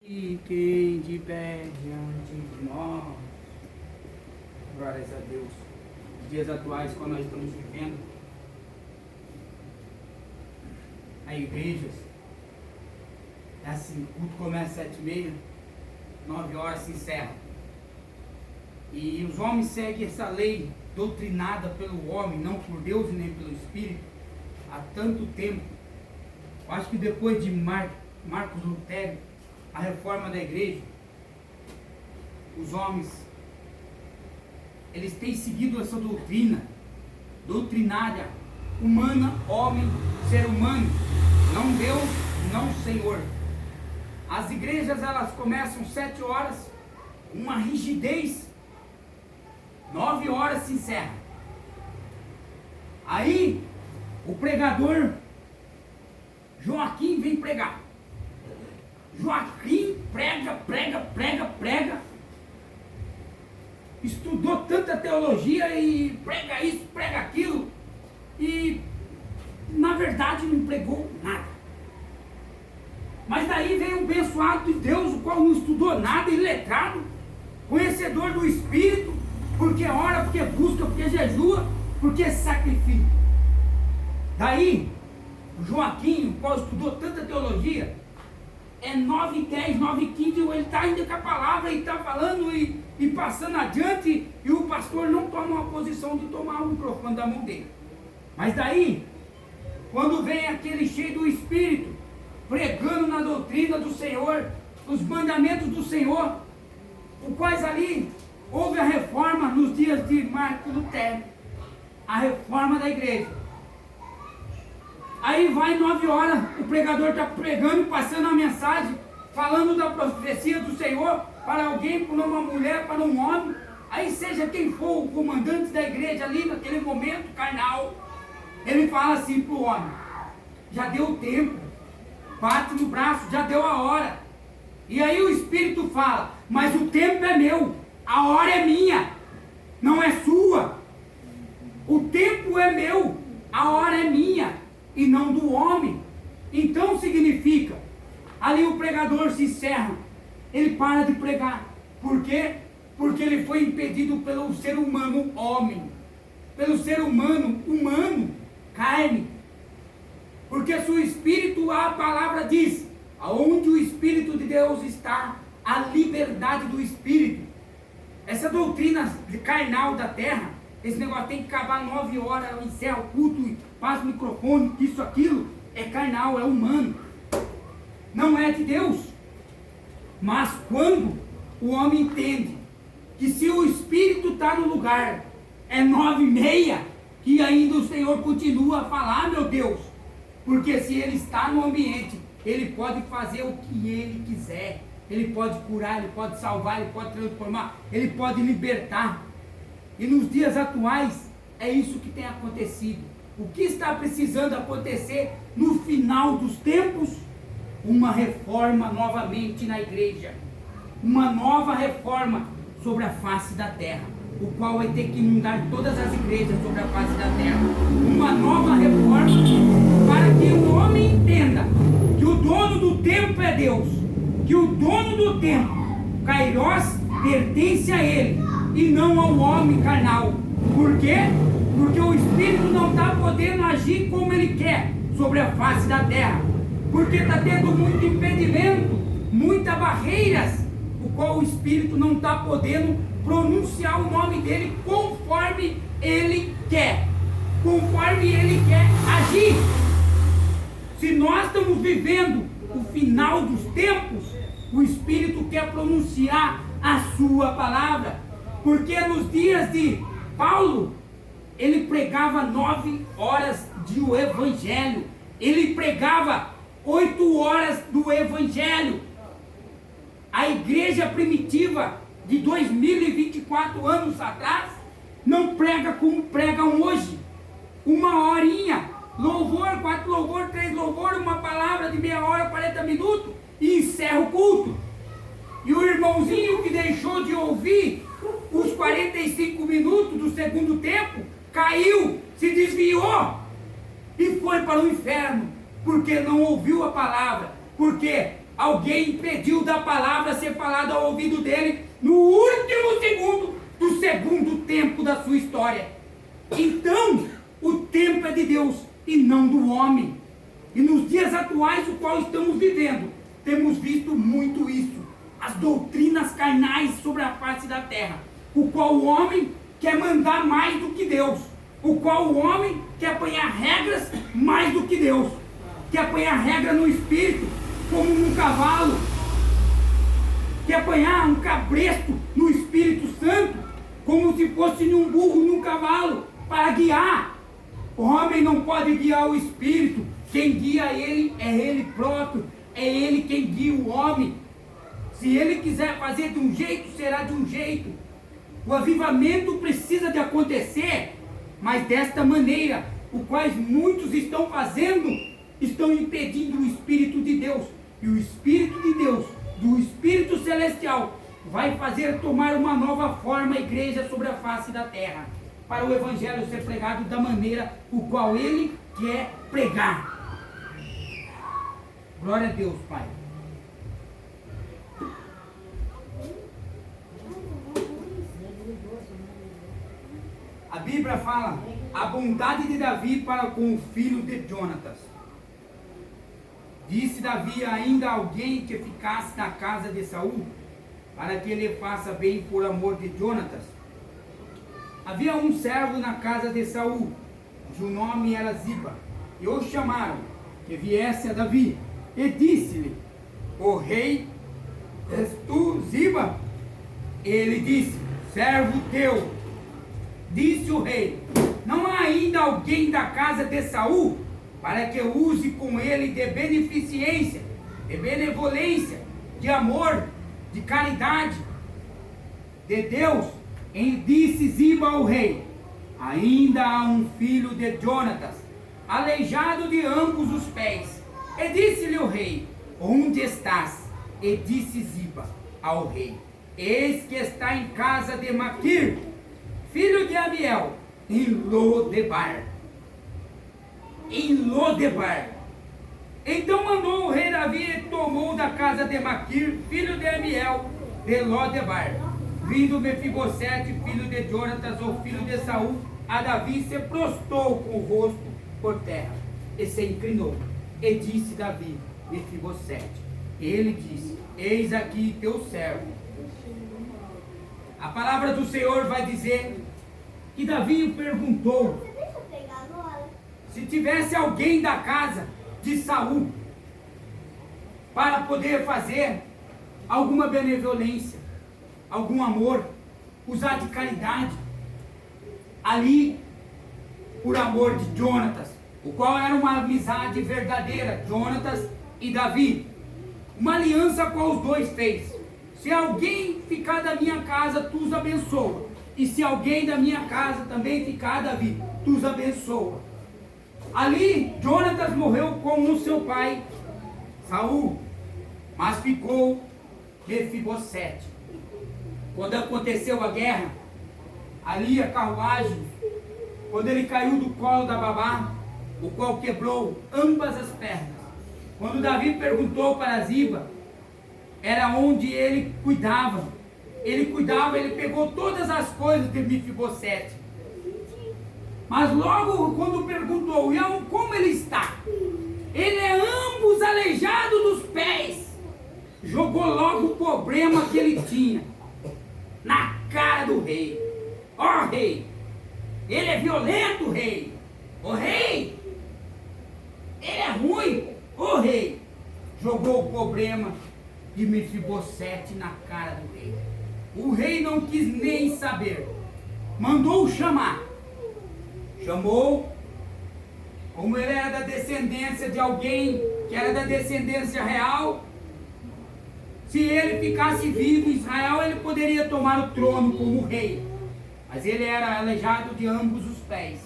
Fiquem de pé diante de nós. Glórias a Deus. Os dias atuais, quando nós estamos vivendo, a igreja, é assim, o culto começa às 7h30, 9h se encerra. E os homens seguem essa lei doutrinada pelo homem, não por Deus e nem pelo Espírito, há tanto tempo. Eu acho que depois de Marcos Lutero, a reforma da igreja, os homens, eles têm seguido essa doutrinária, humana, homem, ser humano, não Deus, não Senhor. As igrejas, elas começam 7h, uma rigidez, 9h se encerra. Aí, o pregador Joaquim vem pregar. Joaquim prega, estudou tanta teologia e prega isso, prega aquilo, e na verdade não pregou nada. Mas daí vem um abençoado de Deus, o qual não estudou nada, iletrado, conhecedor do Espírito, porque ora, porque busca, porque jejua, porque sacrifica. Daí, o Joaquim, o qual estudou tanta teologia, é 9h10, 9h15, ele está ainda com a palavra e está falando e passando adiante, e o pastor não toma uma posição de tomar o microfone da mão dele. Mas daí, quando vem aquele cheio do Espírito, pregando na doutrina do Senhor, os mandamentos do Senhor, o quais ali houve a reforma nos dias de Marcos Lutero, a reforma da igreja. Aí vai 9h, o pregador está pregando, passando a mensagem, falando da profecia do Senhor para alguém, para uma mulher, para um homem. Aí seja quem for o comandante da igreja ali naquele momento carnal, ele fala assim para o homem: já deu o tempo, bate no braço, já deu a hora. E aí o Espírito fala: mas o tempo é meu, a hora é minha, não é sua. O tempo é meu, a hora é minha e não do homem. Então significa, ali o pregador se encerra, ele para de pregar. Por quê? Porque ele foi impedido pelo ser humano homem, pelo ser humano, carne. Porque se o Espírito, a palavra diz, aonde o Espírito de Deus está, a liberdade do Espírito. Essa doutrina carnal da terra, esse negócio tem que acabar 9h, encerra o culto, passa o microfone, isso, aquilo, é carnal, é humano, não é de Deus. Mas quando o homem entende que se o Espírito está no lugar, é 9h30, que ainda o Senhor continua a falar, meu Deus, porque se ele está no ambiente, ele pode fazer o que ele quiser, ele pode curar, ele pode salvar, ele pode transformar, ele pode libertar. E nos dias atuais, é isso que tem acontecido. O que está precisando acontecer no final dos tempos? Uma reforma novamente na igreja. Uma nova reforma sobre a face da terra, o qual vai ter que inundar todas as igrejas sobre a face da terra. Uma nova reforma para que o homem entenda que o dono do tempo é Deus, que o dono do tempo, Kairos, pertence a ele e não ao homem carnal. Por quê? Porque o Espírito não está podendo agir como ele quer sobre a face da terra, porque está tendo muito impedimento, muitas barreiras, o qual o Espírito não está podendo pronunciar o nome dele conforme ele quer, conforme ele quer agir. Se nós estamos vivendo o final dos tempos, o Espírito quer pronunciar a sua palavra, porque nos dias de Paulo, ele pregava 9h do Evangelho, ele pregava 8h do Evangelho. A igreja primitiva de 2024 anos atrás não prega como pregam hoje, 1h, louvor, 4 louvor, 3 louvor, uma palavra de meia hora, 40 minutos e encerra o culto. E o irmãozinho que deixou de ouvir os 45 minutos do segundo tempo, caiu, se desviou e foi para o inferno, porque não ouviu a palavra. Por quê? Alguém impediu da palavra ser falada ao ouvido dele no último segundo do segundo tempo da sua história. Então, o tempo é de Deus e não do homem. E nos dias atuais, o qual estamos vivendo, temos visto muito isso. As doutrinas carnais sobre a face da terra, o qual o homem quer mandar mais do que Deus, o qual o homem quer apanhar regras mais do que Deus, quer apanhar regra no espírito, como num cavalo, quer apanhar um cabresto no Espírito Santo, como se fosse num burro, num cavalo, para guiar. O homem não pode guiar o Espírito, quem guia ele é ele próprio, é ele quem guia o homem. Se ele quiser fazer de um jeito, será de um jeito. O avivamento precisa de acontecer, mas desta maneira, o qual muitos estão fazendo, estão impedindo o Espírito de Deus. E o Espírito de Deus, do Espírito Celestial, vai fazer tomar uma nova forma a igreja sobre a face da terra, para o Evangelho ser pregado da maneira o qual ele quer pregar. Glória a Deus, Pai. A Bíblia fala a bondade de Davi para com o filho de Jonatas. Disse Davi ainda a alguém que ficasse na casa de Saul, para que ele faça bem por amor de Jonatas. Havia um servo na casa de Saul, cujo nome era Ziba, e o chamaram, que viesse a Davi, e disse-lhe: o rei, és tu, Ziba? Ele disse: servo teu. Disse o rei: não há ainda alguém da casa de Saul, para que use com ele de beneficência, de benevolência, de amor, de caridade, de Deus? E disse Ziba ao rei: ainda há um filho de Jonatas, aleijado de ambos os pés. E disse-lhe o rei: onde estás? E disse Ziba ao rei: eis que está em casa de Maquir, filho de Amiel, em Lodebar. Em Lodebar. Então mandou o rei Davi e tomou da casa de Maquir, filho de Amiel, de Lodebar. Vindo Mefibosete, filho de Jonatas, o filho de Saul, a Davi, se prostrou com o rosto por terra e se inclinou. E disse Davi: Mefibosete. Ele disse: eis aqui teu servo. A palavra do Senhor vai dizer que Davi perguntou se tivesse alguém da casa de Saul para poder fazer alguma benevolência, algum amor, usar de caridade ali por amor de Jonatas, o qual era uma amizade verdadeira, Jonatas e Davi, uma aliança com os dois fez. Se alguém ficar da minha casa, tu os abençoa. E se alguém da minha casa também ficar, Davi, tu os abençoa. Ali, Jonatas morreu com o seu pai, Saul, mas ficou Mefibosete. Quando aconteceu a guerra, ali a carruagem, quando ele caiu do colo da babá, o qual quebrou ambas as pernas. Quando Davi perguntou para Ziba, era onde ele cuidava. Ele pegou todas as coisas de Mefibosete. Mas logo quando perguntou, como ele está? Ele é ambos aleijado dos pés. Jogou logo o problema que ele tinha na cara do rei. Ó rei, ele é violento, rei. Ó rei, ele é ruim. Ó rei, jogou o problema de Mefibosete na cara do rei. O rei não quis nem saber, mandou chamar. Chamou, como ele era da descendência de alguém que era da descendência real, se ele ficasse vivo em Israel, ele poderia tomar o trono como rei. Mas ele era aleijado de ambos os pés.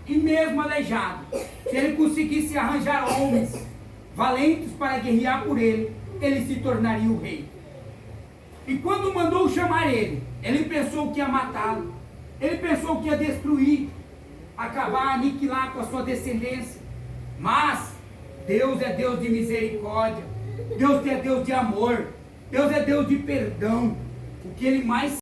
E mesmo aleijado, se ele conseguisse arranjar homens valentes para guerrear por ele, ele se tornaria o rei. E quando mandou chamar ele, ele pensou que ia matá-lo. Ele pensou que ia destruir, acabar, aniquilar com a sua descendência. Mas Deus é Deus de misericórdia. Deus é Deus de amor. Deus é Deus de perdão. O que Ele mais